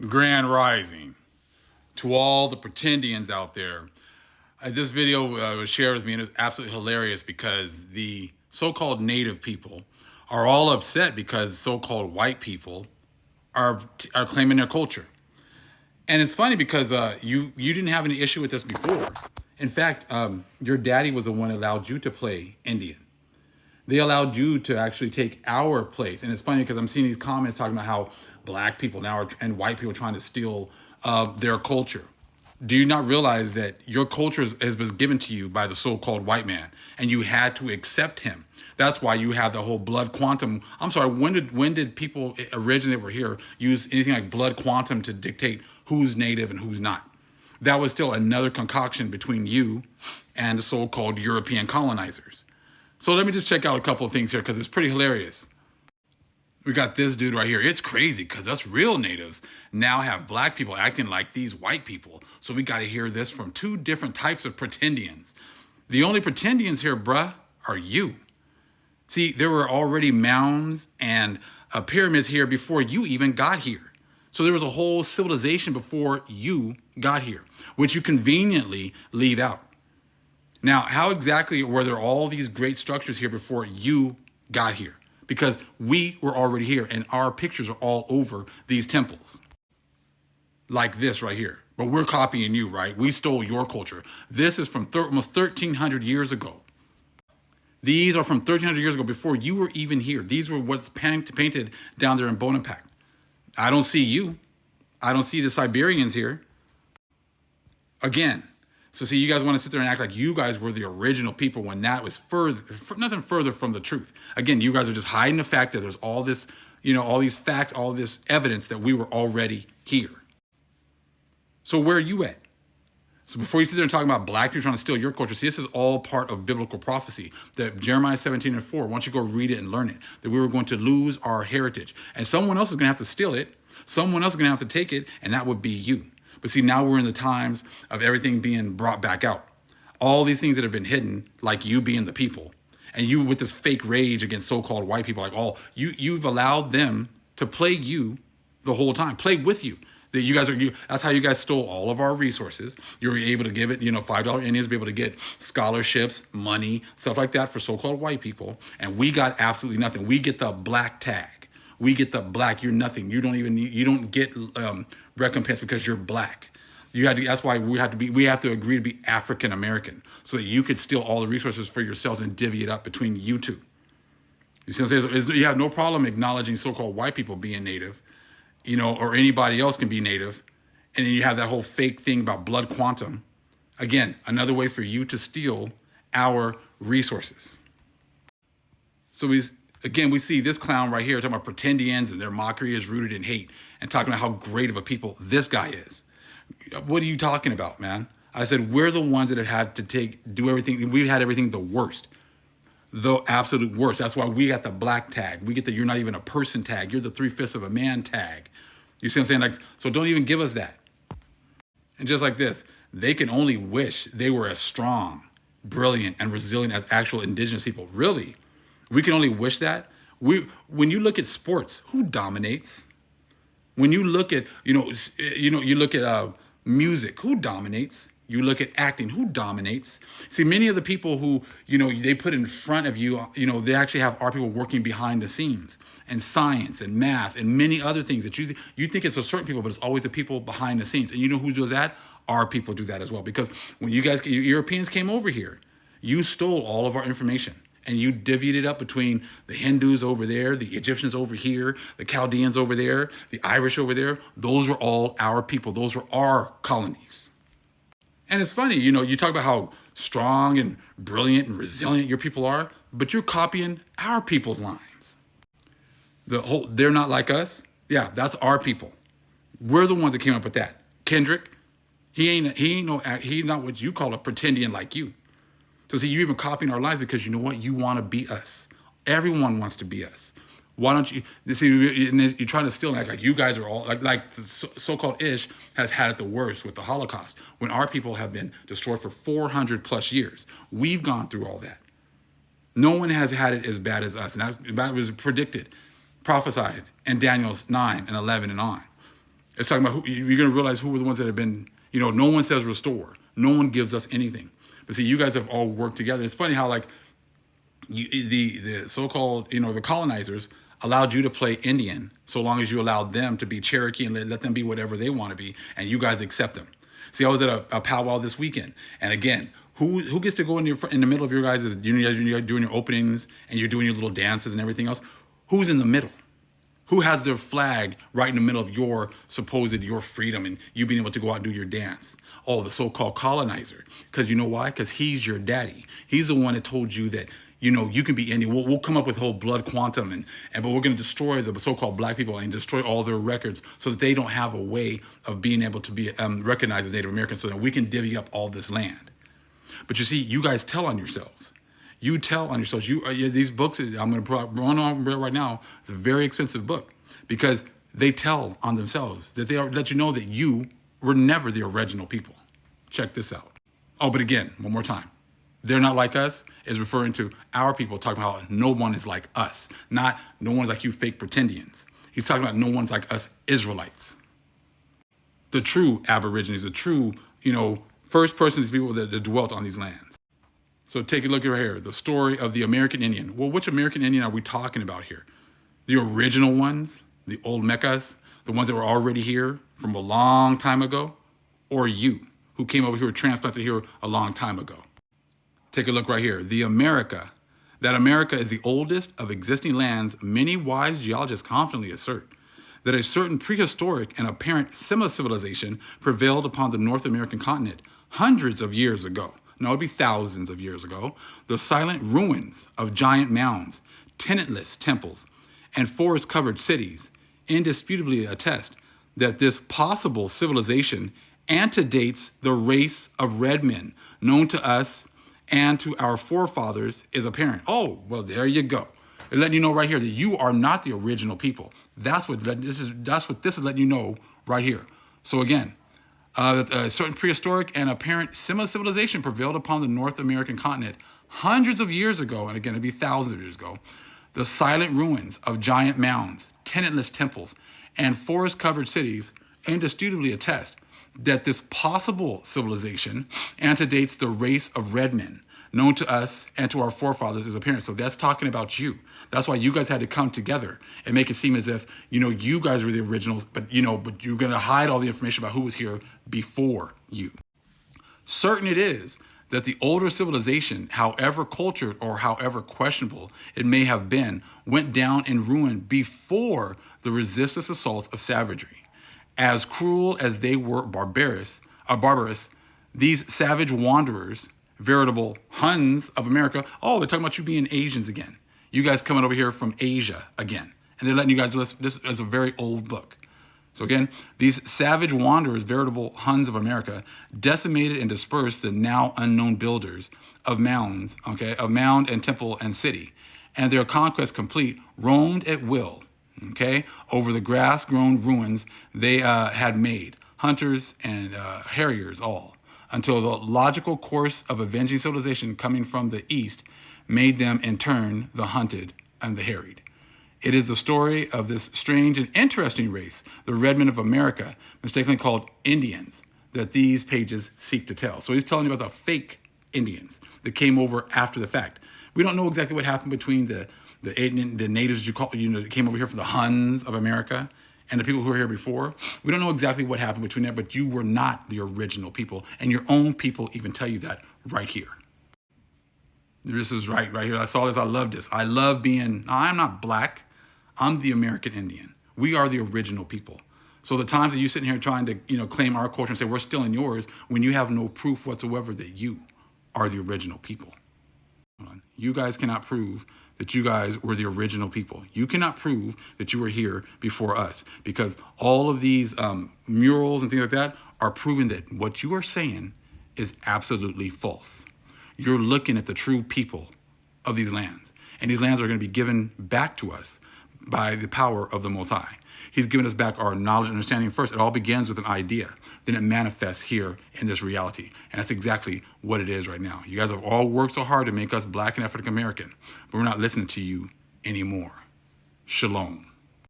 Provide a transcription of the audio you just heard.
Grand Rising to all the Pretendians out there. This video was shared with me and it's absolutely hilarious because the so-called native people are all upset because so-called white people are claiming their culture. And it's funny because you didn't have any issue with this before. In fact, your daddy was the one that allowed you to play Indian. They allowed you to actually take our place. And it's funny because I'm seeing these comments talking about how black people now are, and white people are trying to steal their culture. Do you not realize that your culture has been given to you by the so-called white man and you had to accept him? That's why you have the whole blood quantum. I'm sorry, when did people originally that were here use anything like blood quantum to dictate who's native and who's not? That was still another concoction between you and the so-called European colonizers. So let me just check out a couple of things here because it's pretty hilarious. We got this dude right here. It's crazy because us real natives now have black people acting like these white people. So we got to hear this from two different types of pretendians. The only pretendians here, bruh, are you. See, there were already mounds and pyramids here before you even got here. So there was a whole civilization before you got here, which you conveniently leave out. Now, how exactly were there all these great structures here before you got here? Because we were already here and our pictures are all over these temples. Like this right here. But we're copying you, right? We stole your culture. This is from almost 1,300 years ago. These are from 1,300 years ago before you were even here. These were what's painted down there in Bonaparte. I don't see you. I don't see the Siberians here. Again, so see, you guys want to sit there and act like you guys were the original people when that was nothing further from the truth. Again, you guys are just hiding the fact that there's all this, all these facts, all this evidence that we were already here. So where are you at? So before you sit there and talk about black people trying to steal your culture, see, this is all part of biblical prophecy. That Jeremiah 17:4, why don't you go read it and learn it, that we were going to lose our heritage. And someone else is going to have to steal it. Someone else is going to have to take it, and that would be you. But see, now we're in the times of everything being brought back out. All these things that have been hidden, like you being the people, and you with this fake rage against so-called white people, like you've allowed them to play you the whole time, play with you. That you guys that's how you guys stole all of our resources. You were able to give it, $5 Indians be able to get scholarships, money, stuff like that for so-called white people. And we got absolutely nothing. We get the black tag. We get the black, you're nothing. You don't get recompense because you're black. That's why we have to agree to be African American so that you could steal all the resources for yourselves and divvy it up between you two. You see what I'm saying? You have no problem acknowledging so-called white people being native, or anybody else can be native. And then you have that whole fake thing about blood quantum. Again, another way for you to steal our resources. So we see this clown right here talking about pretendians and their mockery is rooted in hate and talking about how great of a people this guy is. What are you talking about, man? I said, we're the ones that have had to do everything. We've had everything the worst, the absolute worst. That's why we got the black tag. We get the you're not even a person tag. You're the 3/5 of a man tag. You see what I'm saying? So don't even give us that. And just like this, they can only wish they were as strong, brilliant, and resilient as actual indigenous people. Really? We can only wish that. When you look at sports, who dominates? When you look at, you look at music, who dominates? You look at acting, who dominates? See, many of the people who, they put in front of you, they actually have our people working behind the scenes, and science and math and many other things that you think it's a certain people, but it's always the people behind the scenes. And you know who does that? Our people do that as well. Because when Europeans came over here, you stole all of our information. And you divvied it up between the Hindus over there, the Egyptians over here, the Chaldeans over there, the Irish over there. Those were all our people. Those were our colonies. And it's funny, you talk about how strong and brilliant and resilient your people are, but you're copying our people's lines. They're not like us. Yeah, that's our people. We're the ones that came up with that. Kendrick, he's not what you call a pretendian like you. So see, you're even copying our lines because you know what? You want to be us. Everyone wants to be us. Why don't you see? You're trying to steal and act like you guys are all like the so-called Ish has had it the worst with the Holocaust when our people have been destroyed for 400 plus years. We've gone through all that. No one has had it as bad as us, and that was predicted, prophesied in Daniel's 9 and 11 and on. It's talking about you're going to realize who were the ones that have been, no one says restore. No one gives us anything. But see, you guys have all worked together. It's funny how like the so-called, the colonizers allowed you to play Indian so long as you allowed them to be Cherokee and let them be whatever they want to be, and you guys accept them. See, I was at a powwow this weekend, and again, who gets to go in the middle of your guys' you're doing your openings and you're doing your little dances and everything else? Who's in the middle? Who has their flag right in the middle of your freedom and you being able to go out and do your dance? Oh, the so-called colonizer. Because you know why? Because he's your daddy. He's the one that told you that, you can be Indian. We'll come up with whole blood quantum, but we're going to destroy the so-called black people and destroy all their records so that they don't have a way of being able to be recognized as Native Americans so that we can divvy up all this land. But you see, you guys tell on yourselves. You tell on yourselves. These books, I'm going to run on right now, it's a very expensive book because they tell on themselves that they let you know that you were never the original people. Check this out. Oh, but again, one more time. They're not like us is referring to our people, talking about how no one is like us, not no one's like you fake pretendians. He's talking about no one's like us Israelites. The true Aborigines, the true, first persons, people that dwelt on these lands. So take a look right here, the story of the American Indian. Well, which American Indian are we talking about here? The original ones, the old Meccas, the ones that were already here from a long time ago, or you, who came over here, transplanted here a long time ago? Take a look right here. The America. That America is the oldest of existing lands. Many wise geologists confidently assert that a certain prehistoric and apparent semi-civilization prevailed upon the North American continent hundreds of years ago. No, it'd be thousands of years ago. The silent ruins of giant mounds, tenantless temples, and forest-covered cities indisputably attest that this possible civilization antedates the race of red men known to us and to our forefathers is apparent. Oh, well, there you go. They're letting you know right here that you are not the original people. That's what this is letting you know right here. So again, a certain prehistoric and apparent semi-civilization prevailed upon the North American continent hundreds of years ago, and again, it'd be thousands of years ago. The silent ruins of giant mounds, tenantless temples, and forest-covered cities indisputably attest that this possible civilization antedates the race of red men known to us and to our forefathers is apparent. So that's talking about you. That's why you guys had to come together and make it seem as if, you guys were the originals, but you're going to hide all the information about who was here before you. Certain it is that the older civilization, however cultured or however questionable it may have been, went down in ruin before the resistless assaults of savagery. As cruel as they were barbarous, these savage wanderers, veritable Huns of America, oh, they're talking about you being Asians again. You guys coming over here from Asia again. And they're letting you guys listen. This is a very old book. So again, these savage wanderers, veritable Huns of America, decimated and dispersed the now unknown builders of mounds, of mound and temple and city. And their conquest complete, roamed at will, over the grass-grown ruins they had made, hunters and harriers all, until the logical course of avenging civilization coming from the east made them in turn the hunted and the harried. It is the story of this strange and interesting race, the red men of America, mistakenly called Indians, that these pages seek to tell. So he's telling you about the fake Indians that came over after the fact. We don't know exactly what happened between the natives that came over here from the Huns of America and the people who were here before. We don't know exactly what happened between that, but you were not the original people, and your own people even tell you that right here. This is right here. I saw this. I love this. I love I'm not black. I'm the American Indian. We are the original people. So the times that you sitting here trying to, claim our culture and say we're stealing yours when you have no proof whatsoever that you are the original people. You guys cannot prove that you guys were the original people. You cannot prove that you were here before us because all of these murals and things like that are proving that what you are saying is absolutely false. You're looking at the true people of these lands, and these lands are going to be given back to us by the power of the Most High. He's given us back our knowledge and understanding first. It all begins with an idea. Then it manifests here in this reality. And that's exactly what it is right now. You guys have all worked so hard to make us black and African American, but we're not listening to you anymore. Shalom.